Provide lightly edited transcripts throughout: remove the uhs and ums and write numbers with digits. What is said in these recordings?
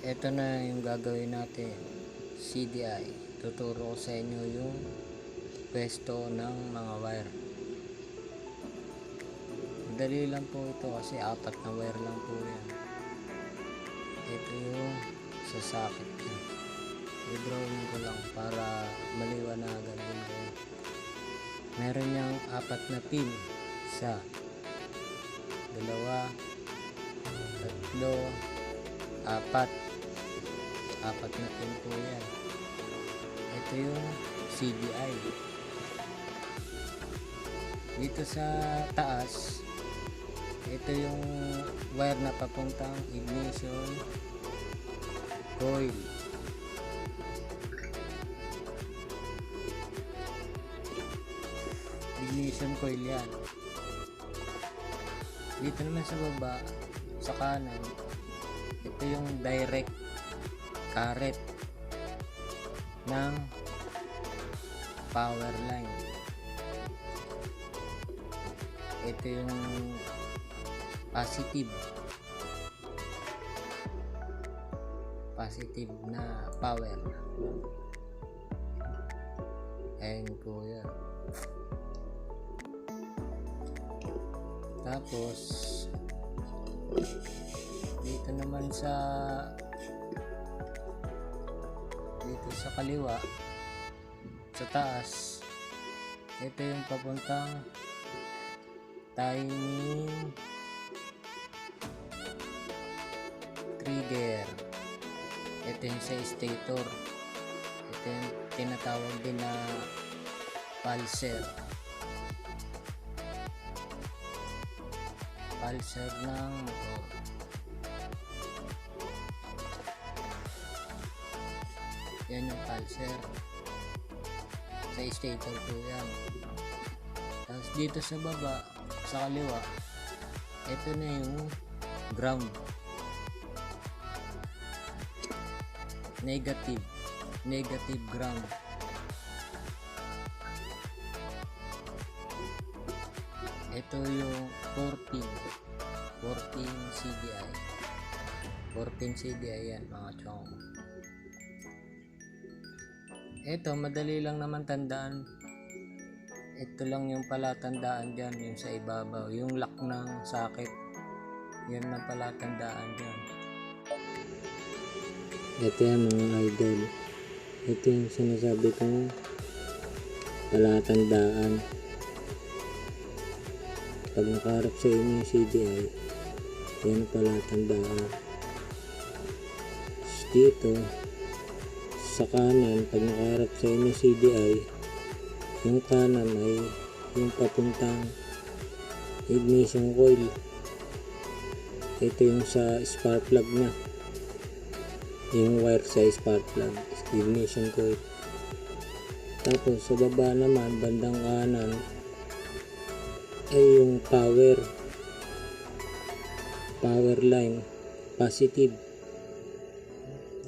Ito na yung gagawin natin. CDI. Tuturo ko sa inyo yung pwesto ng mga wire. Madali lang po ito kasi 4 na wire lang po yan. Ito yung sa socket niya. I-drawing ko lang para maliwanagan din kayo. Meron niyang 4 na pin. Isa, 2, 3, 4. 4 na pin po yan. Ito yung CDI. Dito sa taas, ito yung wire na papuntang ignition coil. Ignition coil yan. Dito naman sa baba, sa kanan, ito yung direct current ng power line. Ito yung positive na power. Ayan po yan. Tapos dito naman sa kaliwa, sa taas, ito yung papuntang timing trigger. Ito yung sa stator. Ito yung tinatawag din na pulser ng motor. Yan yung pulser sa stator po yan. Tapos dito sa baba, sa kaliwa, ito na yung ground. Negative ground. Ito yung 14 CDI. 14 CDI yan mga chong. Ito madali lang naman tandaan. Ito lang yung palatandaan dyan, yung sa ibabaw, yung lock ng socket. Yan na palatandaan dyan. Ito yan mga idol. Ito yung sinasabi kong palatandaan. Pag nakaharap sa inyo yung CDI, yan palatandaan. Dito sa kanan, pag nakaharap sa inyo CDI, yung kanan ay yung papuntang ignition coil. Ito yung sa spark plug nya, yung wire sa spark plug, ignition coil. Tapos sa baba naman, bandang kanan, ay yung power line, positive.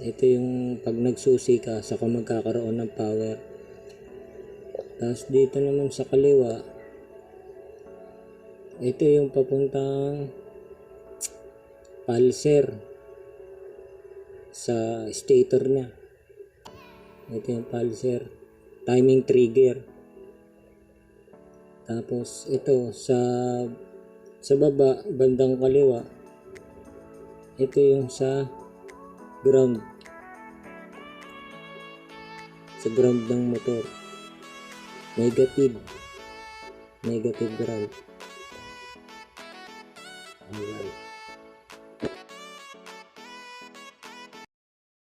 Ito yung pag nagsusi ka, saka magkakaroon ng power. Tapos dito naman sa kaliwa, ito yung papuntang pulser sa stator nya. Ito yung pulser, timing trigger. Tapos ito sa baba, bandang kaliwa, ito yung sa ground, ng motor. Negative ground. Ayan.